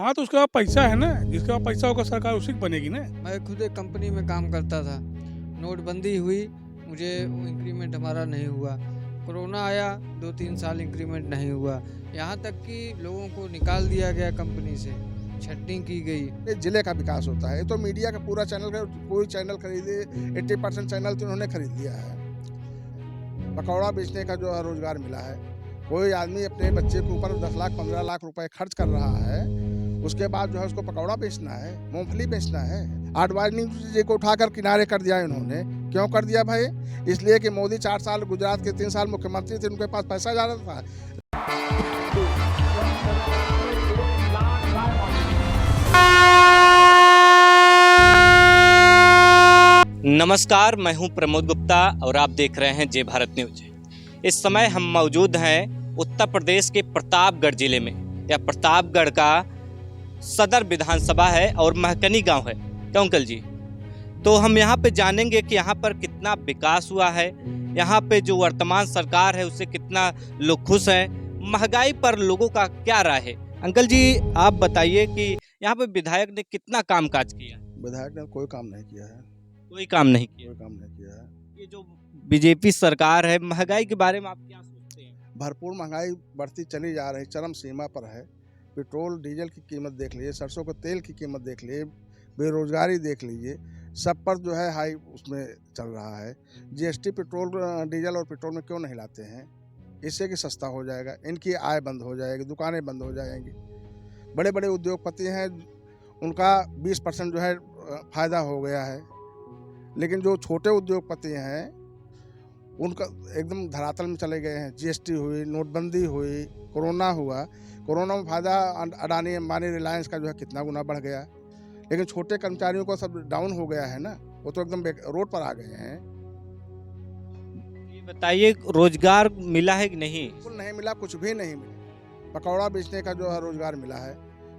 हाँ, तो उसके पास पैसा है ना, जिसके पास पैसा होगा सरकार उसी की बनेगी ना। मैं खुद एक कंपनी में काम करता था। नोटबंदी हुई, मुझे वो इंक्रीमेंट हमारा नहीं हुआ। कोरोना आया, 2-3 साल इंक्रीमेंट नहीं हुआ। यहाँ तक कि लोगों को निकाल दिया गया कंपनी से, छटनी की गई। ये जिले का विकास होता है। तो मीडिया का पूरा चैनल का कोई चैनल खरीदे 80% चैनल तो उन्होंने खरीद लिया है। पकौड़ा बेचने का जो है रोजगार मिला है। कोई आदमी अपने बच्चे के ऊपर 10 लाख 15 लाख रुपए खर्च कर रहा है, उसके बाद जो है उसको पकौड़ा बेचना है, मूंगफली बेचना है। आडवाणी जी को उठाकर किनारे कर दिया इन्होंने। क्यों कर दिया भाई? इसलिए कि मोदी 4 साल गुजरात के 3 साल मुख्यमंत्री थे, उनके पास पैसा ज़्यादा था। नमस्कार, मैं हूं प्रमोद गुप्ता और आप देख रहे हैं जय भारत न्यूज। इस समय हम मौजूद हैं उत्तर प्रदेश के प्रतापगढ़ जिले में। यह प्रतापगढ़ का सदर विधानसभा है और महकनी गांव है। क्यों अंकल जी? तो हम यहां पे जानेंगे कि यहां पर कितना विकास हुआ है, यहां पे जो वर्तमान सरकार है उससे कितना लोग खुश हैं, महंगाई पर लोगों का क्या राय है। अंकल जी आप बताइए कि यहाँ पे विधायक ने कितना काम काज किया? विधायक ने कोई काम नहीं किया है। कोई काम नहीं किया। कोई काम नहीं किया है। ये जो बीजेपी सरकार है, महंगाई के बारे में आप क्या सोचते हैं? भरपूर महंगाई बढ़ती चली जा रही, चरम सीमा पर है। पेट्रोल डीजल की कीमत देख लीजिए, सरसों के तेल की कीमत देख लीजिए, बेरोजगारी देख लीजिए, सब पर जो है हाई उसमें चल रहा है। जीएसटी पेट्रोल डीजल और पेट्रोल में क्यों नहीं लाते हैं? इससे कि सस्ता हो जाएगा, इनकी आय बंद हो जाएगी, दुकानें बंद हो जाएंगी। बड़े बड़े उद्योगपति हैं, उनका 20% जो है फ़ायदा हो गया है, लेकिन जो छोटे उद्योगपति हैं उनका एकदम धरातल में चले गए हैं। जीएसटी हुई, नोटबंदी हुई, कोरोना हुआ। कोरोना में फ़ायदा अडानी अंबानी रिलायंस का जो है कितना गुना बढ़ गया, लेकिन छोटे कर्मचारियों को सब डाउन हो गया है ना, वो तो एकदम रोड पर आ गए हैं। ये बताइए रोजगार मिला है कि नहीं? बिल्कुल नहीं मिला, कुछ भी नहीं मिला। पकौड़ा बेचने का जो है रोजगार मिला है।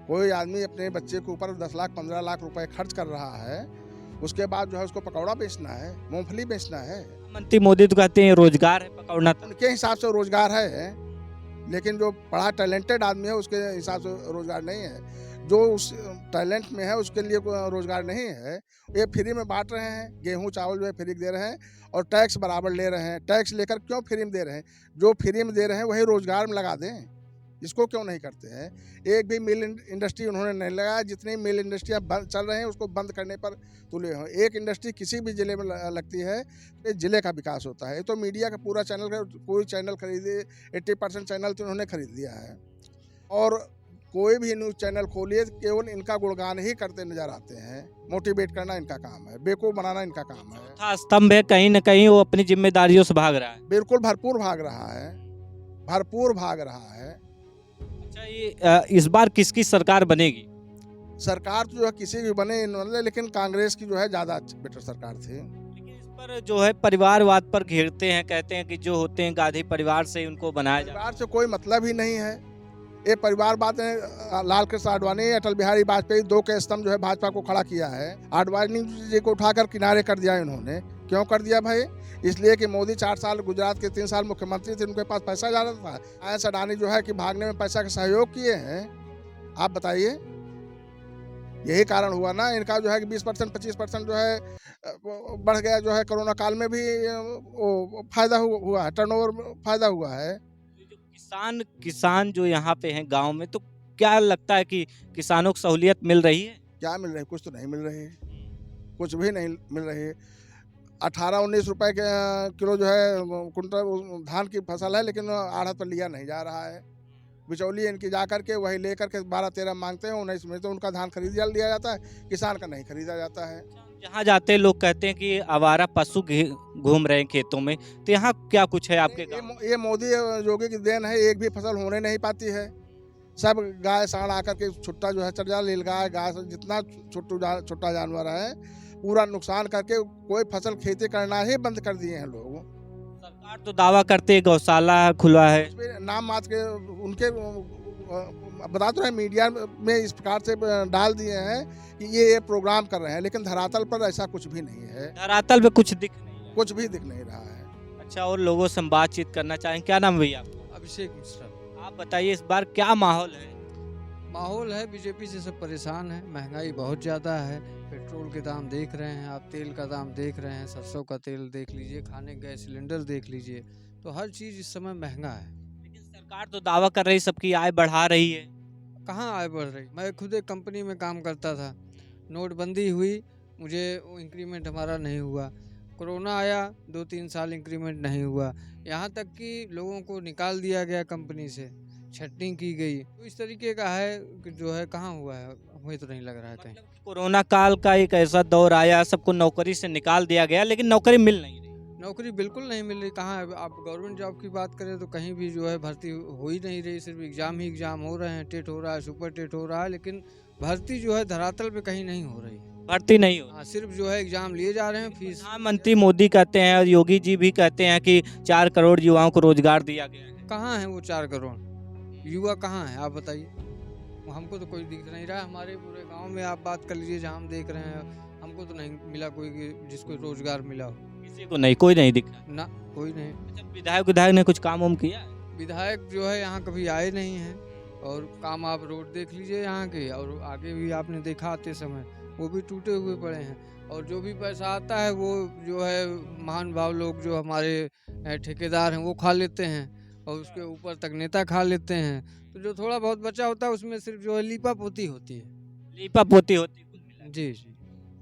कोई आदमी अपने बच्चे के ऊपर 10 लाख 15 लाख रुपए खर्च कर रहा है, उसके बाद जो है उसको पकौड़ा बेचना है, मूंगफली बेचना है। मंत्री मोदी तो कहते हैं रोजगार है पकौड़ा। उनके हिसाब से रोजगार है, लेकिन जो पढ़ा टैलेंटेड आदमी है उसके हिसाब से रोजगार नहीं है। जो उस टैलेंट में है उसके लिए कोई रोजगार नहीं है। ये फ्री में बांट रहे हैं, गेहूं चावल जो है फ्री दे रहे हैं और टैक्स बराबर ले रहे हैं। टैक्स लेकर क्यों फ्री में दे रहे हैं? जो फ्री में दे रहे हैं वही रोजगार में लगा दें, इसको क्यों नहीं करते हैं? एक भी मिल इंडस्ट्री उन्होंने नहीं लगाया। जितनी मिल इंडस्ट्रियाँ बंद चल रहे हैं उसको बंद करने पर तुले हों। एक इंडस्ट्री किसी भी ज़िले में लगती है, ये ज़िले का विकास होता है। तो मीडिया का पूरा चैनल का कोई चैनल खरीदे 80% चैनल तो उन्होंने खरीद लिया है। और कोई भी न्यूज़ चैनल खोलिए केवल इनका गुणगान ही करते नजर आते हैं। मोटिवेट करना इनका काम है, बेवकूफ़ बनाना इनका काम है। चौथा स्तंभ है, कहीं ना कहीं वो अपनी जिम्मेदारियों से भाग रहा है। बिल्कुल भरपूर भाग रहा है, भरपूर भाग रहा है। अच्छा, ये इस बार किसकी सरकार बनेगी? सरकार तो जो है किसी भी बने इन्होंने, लेकिन कांग्रेस की जो है ज़्यादा बेटर सरकार थी। लेकिन इस पर जो है परिवारवाद पर घेरते हैं, कहते हैं कि जो होते हैं गांधी परिवार से उनको बनाया जाए। परिवार से कोई मतलब ही नहीं है। ये परिवारवाद ने लाल कृष्ण आडवाणी, अटल बिहारी वाजपेयी, 2 के स्तंभ जो है भाजपा को खड़ा किया है। आडवाणी जी को उठाकर किनारे कर दिया इन्होंने। क्यों कर दिया भाई? इसलिए कि मोदी 4 साल गुजरात के 3 साल मुख्यमंत्री थे, उनके पास पैसा ज़्यादा था। आयस अडानी जो है कि भागने में पैसा का सहयोग किए हैं। आप बताइए, यही कारण हुआ ना इनका जो है कि 20% 25% जो है बढ़ गया, जो है कोरोना काल में भी वो फायदा हुआ है, टर्नओवर फायदा हुआ है। ये जो किसान जो यहाँ पे हैं गांव में, तो क्या लगता है कि किसानों को सहूलियत मिल रही है? क्या मिल रही है? कुछ तो नहीं मिल रही है, कुछ भी नहीं मिल रही है। 18-19 रुपए के किलो जो है कुंटल धान की फसल है, लेकिन आढ़त पर लिया नहीं जा रहा है। बिचौली इनकी जा करके वही लेकर के 12-13 मांगते हैं, 19 में तो उनका धान खरीद लिया जाता है, किसान का नहीं खरीदा जाता है। जहाँ जाते हैं लोग कहते हैं कि आवारा पशु घूम रहे हैं खेतों में, तो यहाँ क्या कुछ है आपके गाँव? ये मोदी योगी की देन है। एक भी फसल होने नहीं पाती है। सब गाय सांड आकर के छुट्टा जो है चढ़ जा, नीलगाय गाय जितना छोटा जानवर है पूरा नुकसान करके कोई फसल खेती करना ही बंद कर दिए हैं लोग। सरकार तो दावा करते है गौशाला खुला है। नाम मात्र के उनके बता तो रहे, मीडिया में इस प्रकार से डाल दिए हैं कि ये प्रोग्राम कर रहे हैं, लेकिन धरातल पर ऐसा कुछ भी नहीं है। धरातल पे कुछ दिख नहीं है। कुछ भी दिख नहीं रहा है। अच्छा, और लोगों से हम बातचीत करना चाहें। क्या नाम है भैया आपका? अभिषेक मिश्रा। आप बताइए इस बार क्या माहौल है? माहौल है, बीजेपी से सब परेशान है, महंगाई बहुत ज़्यादा है, पेट्रोल के दाम देख रहे हैं आप, तेल का दाम देख रहे हैं, सरसों का तेल देख लीजिए, खाने का गैस सिलेंडर देख लीजिए, तो हर चीज़ इस समय महंगा है। लेकिन सरकार तो दावा कर रही सबकी आय बढ़ा रही है। कहाँ आय बढ़ रही? मैं खुद एक कंपनी में काम करता था, नोटबंदी हुई, मुझे इंक्रीमेंट हमारा नहीं हुआ। कोरोना आया, 2-3 साल इंक्रीमेंट नहीं हुआ। यहाँ तक कि लोगों को निकाल दिया गया कंपनी से, छटनी की गई। तो इस तरीके का है कि जो है कहाँ हुआ है, हमें तो नहीं लग रहा है कहीं। मतलब कोरोना काल का एक ऐसा दौर आया, सबको नौकरी से निकाल दिया गया, लेकिन नौकरी मिल नहीं रही। नौकरी बिल्कुल नहीं मिल रही। कहाँ है? आप गवर्नमेंट जॉब की बात करें तो कहीं भी जो है भर्ती हो ही नहीं रही, सिर्फ एग्ज़ाम ही एग्ज़ाम हो रहे हैं, टेट हो रहा है, सुपर टेट हो रहा है, लेकिन भर्ती जो है धरातल पे कहीं नहीं हो रही। भर्ती नहीं हो। हाँ, सिर्फ जो है एग्ज़ाम लिए जा रहे हैं, फीस। प्रधानमंत्री मोदी कहते हैं और योगी जी भी कहते हैं कि 4 करोड़ युवाओं को रोजगार दिया गया है। कहाँ है वो 4 करोड़ युवा? कहाँ है आप बताइए? वो हमको तो कोई दिख नहीं रहा है। हमारे पूरे गांव में आप बात कर लीजिए, जहाँ हम देख रहे हैं, हमको तो नहीं मिला कोई जिसको रोजगार मिला हो। किसी को नहीं, कोई नहीं दिखा। ना, कोई नहीं। अच्छा, विधायक ने कुछ काम वाम किया? विधायक जो है यहाँ कभी आए नहीं हैं, और काम आप रोड देख लीजिए यहाँ के, और आगे भी आपने देखा आते समय वो भी टूटे हुए पड़े हैं। और जो भी पैसा आता है वो जो है महान भाव लोग जो हमारे ठेकेदार हैं वो खा लेते हैं, और उसके ऊपर तक नेता खा लेते हैं। तो जो थोड़ा बहुत बचा होता है उसमें सिर्फ जो है लीपा पोती होती है। लीपा पोती होती कुल मिला के। जी जी।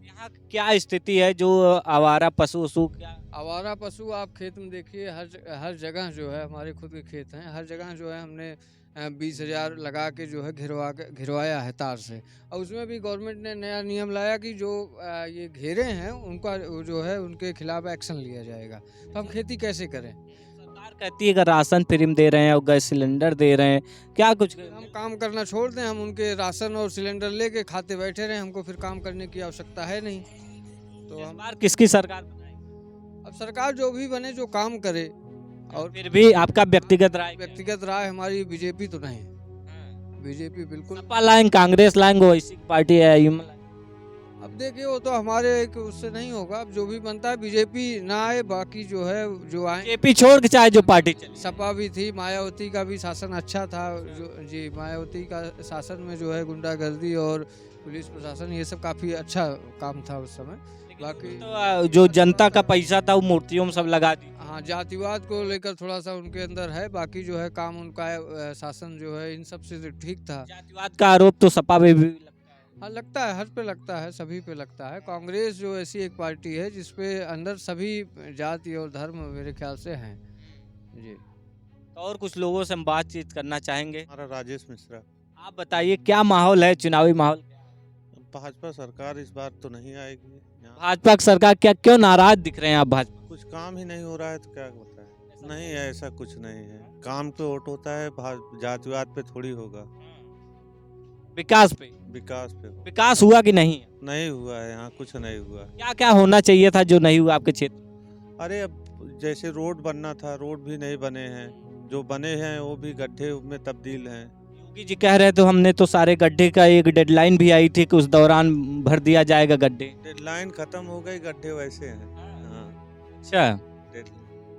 यहाँ क्या स्थिति है, जो आवारा पशु वशु क्या? आवारा पशु आप खेत में देखिए, हर जगह जो है, हमारे खुद के खेत हैं, हर जगह जो है हमने 20,000 लगा के जो है घिरवाया है तार से। और उसमें भी गवर्नमेंट ने नया नियम लाया कि जो ये घेरे हैं उनका जो है उनके खिलाफ एक्शन लिया जाएगा। तो हम खेती कैसे करें? सरकार कहती है कि राशन फ्री में दे रहे हैं और गैस सिलेंडर दे रहे हैं, क्या कुछ? हम काम करना छोड़ दें, हम उनके राशन और सिलेंडर लेके खाते बैठे रहें, हमको फिर काम करने की आवश्यकता है नहीं। तो इस हम बार किसकी सरकार बनाएगी? अब सरकार जो भी बने, जो काम करे। और फिर भी आपका व्यक्तिगत राय क्या है? व्यक्तिगत राय हमारी बीजेपी तो नहीं है। बीजेपी बिल्कुल। सपा लाएंगे, कांग्रेस लाएंगे, वैसी पार्टी है युवा लाएंगे। अब देखिए वो तो हमारे एक उससे नहीं होगा। अब जो भी बनता है, बीजेपी ना आए, बाकी जो है जो आए। बीजेपी छोड़ के चाहे जो पार्टी चले। सपा भी थी, मायावती का भी शासन अच्छा था। जो जी, मायावती का शासन में जो है गुंडागर्दी और पुलिस प्रशासन ये सब काफ़ी अच्छा काम था उस समय। बाकी तो जो जनता का पैसा था वो मूर्तियों में सब लगा दी। हाँ, जातिवाद को लेकर थोड़ा सा उनके अंदर है, बाकी जो है काम उनका शासन जो है इन सब से ठीक था। जातिवाद का आरोप तो सपा में भी लगता है। हाँ, लगता है, हर पे लगता है, सभी पे लगता है। कांग्रेस जो ऐसी एक पार्टी है जिसपे अंदर सभी जाति और धर्म मेरे ख्याल से हैं। जी। तो और कुछ लोगों से हम बातचीत करना चाहेंगे। हमारा राजेश मिश्रा। आप बताइए क्या माहौल है, चुनावी माहौल? भाजपा सरकार इस बार तो नहीं आएगी यहाँ। भाजपा की सरकार क्या, क्यों नाराज दिख रहे हैं आप भाजपा? कुछ काम ही नहीं हो रहा है तो क्या बताएं। नहीं है, ऐसा कुछ नहीं है। काम पे वोट होता है, जातिवाद पे थोड़ी होगा। विकास पे? विकास पे विकास हुआ कि नहीं? नहीं हुआ है, यहाँ कुछ नहीं हुआ। क्या क्या होना चाहिए था जो नहीं हुआ आपके क्षेत्र? अरे अब जैसे रोड बनना था, रोड भी नहीं बने हैं। जो बने हैं वो भी गड्ढे में तब्दील हैं। योगी जी कह रहे थे हमने तो सारे गड्ढे का एक डेडलाइन भी आई थी कि उस दौरान भर दिया जाएगा गड्ढे। डेडलाइन खत्म हो गई, गड्ढे वैसे हैं। हाँ, अच्छा,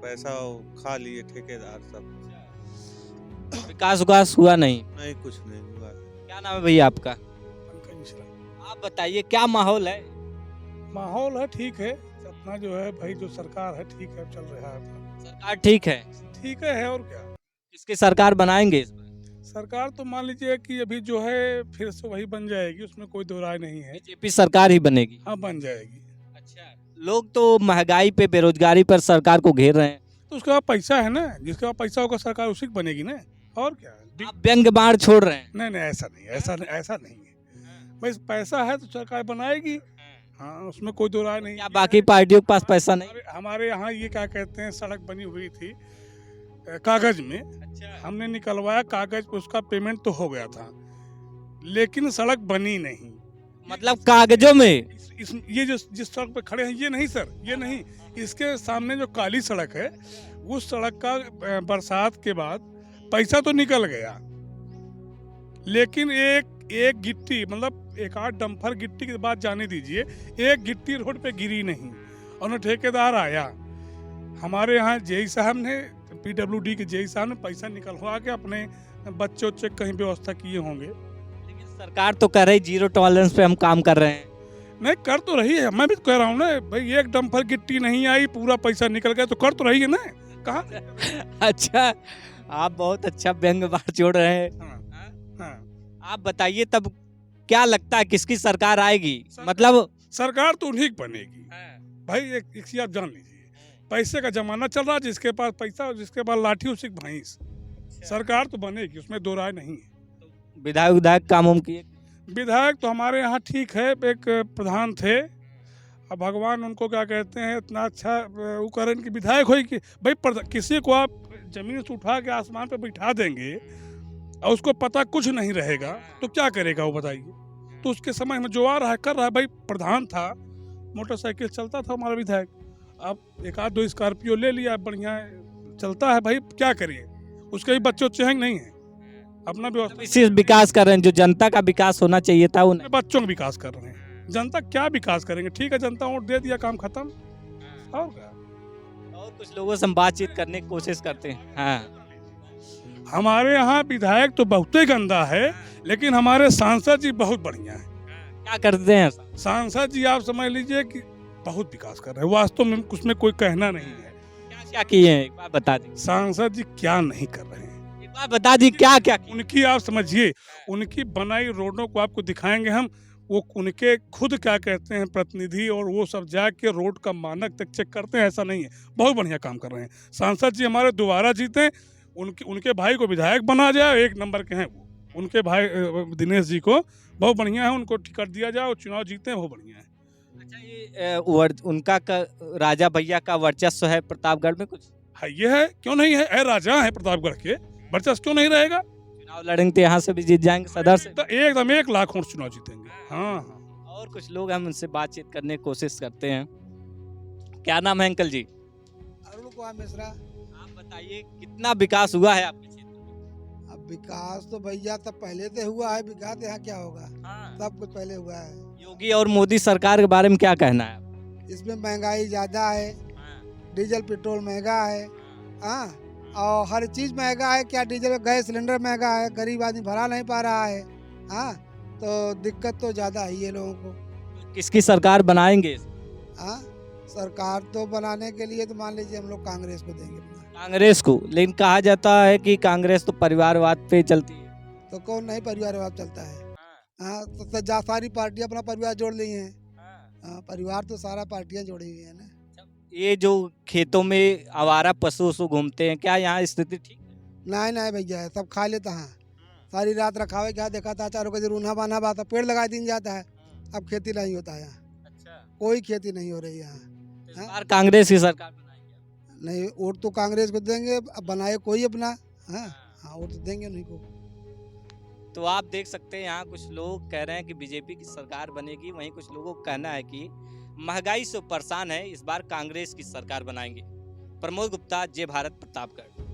पैसा खा लिए ठेकेदार सब। विकास विकास हुआ नहीं? नहीं, कुछ नहीं हुआ। क्या नाम है भैया आपका? पंकज मिश्रा। आप बताइए क्या माहौल है? माहौल है, ठीक है। अपना जो है भाई, जो सरकार है ठीक है, चल रहा है अपना। सरकार ठीक है? ठीक है और क्या। किसकी सरकार बनाएंगे इस बार? सरकार तो मान लीजिए कि अभी जो है फिर से वही बन जाएगी, उसमें कोई दो राय नहीं है। बीजेपी सरकार ही बनेगी? हाँ, बन जाएगी। अच्छा, लोग तो महंगाई पे, बेरोजगारी पर सरकार को घेर रहे हैं। तो उसके पास पैसा है ना, जिसके पास पैसा होगा सरकार उसी की बनेगी ना, और क्या। आप व्यंग बाढ़ छोड़ रहे हैं? नहीं नहीं, ऐसा नहीं, ऐसा नहीं है। भाई पैसा है तो सरकार बनाएगी। हाँ, उसमें कोई दो राय नहीं। क्या बाकी पार्टियों के पास पैसा नहीं? हमारे यहाँ ये क्या कहते हैं, सड़क बनी हुई थी कागज में। अच्छा। हमने निकलवाया कागज पे, उसका पेमेंट तो हो गया था, लेकिन सड़क बनी नहीं। मतलब कागजों में? ये जो जिस सड़क पे खड़े हैं ये नहीं सर, ये नहीं। इसके सामने जो काली सड़क है, उस सड़क का बरसात के बाद पैसा तो निकल गया, लेकिन एक गिट्टी, मतलब एक आध डंपर गिट्टी की बात जाने दीजिए, एक गिट्टी रोड पे गिरी नहीं। और ठेकेदार आया, हमारे यहाँ जेई साहब ने, PWD के जेई साहब ने पैसा निकलवा के अपने बच्चे कहीं व्यवस्था किए होंगे। सरकार तो कह रही जीरो टॉलरेंस पे हम काम कर रहे हैं। नहीं कर तो रही है, मैं भी तो कह रहा हूँ ना भाई, एक डंपर गिट्टी नहीं आई पूरा पैसा निकल गया, तो कर तो रही है ना। कहाँ अच्छा, आप बहुत अच्छा व्यंग बात जोड़ रहे हैं। हाँ, हाँ। आप बताइए तब क्या लगता है किसकी सरकार आएगी? सरकार- मतलब सरकार तो उन्हीं की बनेगी भाई। एक चीज आप जान लीजिए, पैसे का जमाना चल रहा है, जिसके पास पैसा और जिसके पास लाठी उसी की भैंस। सरकार तो बनेगी, उसमें दो राय नहीं है। विधायक विधायक काम उम किए? विधायक तो हमारे यहाँ ठीक है, एक प्रधान थे, अब भगवान उनको क्या कहते हैं, इतना अच्छा वो करें कि विधायक हो कि भाई किसी को आप जमीन से उठा के आसमान पे बिठा देंगे और उसको पता कुछ नहीं रहेगा तो क्या करेगा वो बताइए। तो उसके समय में जो आ रहा है कर रहा है भाई। प्रधान था, मोटरसाइकिल चलता था हमारा विधायक, अब एक आध दो स्कॉर्पियो ले लिया, बढ़िया चलता है भाई, क्या करिए। उसके भी बच्चे चेहंग नहीं है, अपना व्यवस्था इसी विकास कर रहे हैं, जो जनता का विकास होना चाहिए था वो नहीं। बच्चों का विकास कर रहे हैं। जनता क्या विकास करेंगे, ठीक है जनता वोट दे दिया, काम खत्म। और क्या, और कुछ लोगों से हम बातचीत करने की कोशिश करते हैं। हाँ, हमारे यहाँ विधायक तो बहुत ही गंदा है, लेकिन हमारे सांसद जी बहुत बढ़िया है। क्या करते हैं? सांसद जी आप समझ लीजिए कि बहुत विकास कर रहे हैं, वास्तव में उसमें कोई कहना नहीं है। क्या क्या किए हैं एक बार बता दी। सांसद जी क्या नहीं कर रहे हैं, एक बार बता दी क्या क्या किए? उनकी आप समझिए, उनकी बनाई रोडों को आपको दिखाएंगे हम। वो उनके खुद क्या कहते हैं प्रतिनिधि और वो सब जाके रोड का मानक तक चेक करते हैं, ऐसा नहीं है। बहुत बढ़िया काम कर रहे हैं सांसद जी हमारे, दोबारा जीते, उनके भाई को विधायक बना जाए, एक नंबर के हैं वो। उनके भाई दिनेश जी को बहुत बढ़िया है, उनको टिकट दिया जाए और चुनाव जीते, बहुत बढ़िया है। अच्छा, ये उनका राजा भैया का वर्चस्व है प्रतापगढ़ में कुछ? है, ये है, क्यों नहीं है, राजा है प्रतापगढ़ के, वर्चस्व क्यों नहीं रहेगा। चुनाव लड़ेंगे तो यहाँ से भी जीत जाएंगे, सदर से। तो एकदम 1 लाख वोट चुनाव जीतेंगे। हाँ हाँ। और कुछ लोग हम उनसे बातचीत करने की कोशिश करते हैं। क्या नाम है अंकल जी? अरुण कुमार मिश्रा। आप बताइए कितना विकास हुआ है आपके क्षेत्र में? अब विकास तो भैया तब पहले से हुआ है, विकास यहाँ क्या होगा, सब कुछ पहले हुआ है। योगी और मोदी सरकार के बारे में क्या कहना है? इसमें महंगाई ज़्यादा है, डीजल पेट्रोल महंगा है, हाँ, और हर चीज़ महंगा है। क्या डीजल गैस सिलेंडर महंगा है, गरीब आदमी भरा नहीं पा रहा है, हाँ, तो दिक्कत तो ज़्यादा ही है लोगों को। किसकी सरकार बनाएंगे? हाँ, सरकार तो बनाने के लिए तो मान लीजिए हम लोग कांग्रेस को देंगे अपना। कांग्रेस को, लेकिन कहा जाता है कि कांग्रेस तो परिवारवाद पे चलती है। तो कौन नहीं परिवारवाद चलता है, हाँ, तो सारी पार्टियाँ अपना परिवार जोड़ ली हैं, हाँ, परिवार तो सारा पार्टियाँ जोड़ी हुई है ना। ये जो खेतों में आवारा पशु वशु घूमते हैं, क्या यहाँ स्थिति ठीक है? नहीं नहीं भैया, सब खा लेता है, सारी रात रखावे क्या देखा था, चारों का रूना बाना बात, पेड़ लगा दिन जाता है, अब खेती नहीं होता है यहाँ। अच्छा, कोई खेती नहीं हो रही है यहाँ। इस बार कांग्रेस की सरकार बनाएंगे? नहीं, वोट तो कांग्रेस को देंगे, अब बनाए कोई अपना, हाँ हाँ, वोट तो देंगे उन्हीं को। तो आप देख सकते हैं यहाँ कुछ लोग कह रहे हैं कि बीजेपी की सरकार बनेगी, वहीं कुछ लोगों का कहना है कि महंगाई से परेशान है, इस बार कांग्रेस की सरकार बनाएंगे। प्रमोद गुप्ता, जय भारत, प्रतापगढ़।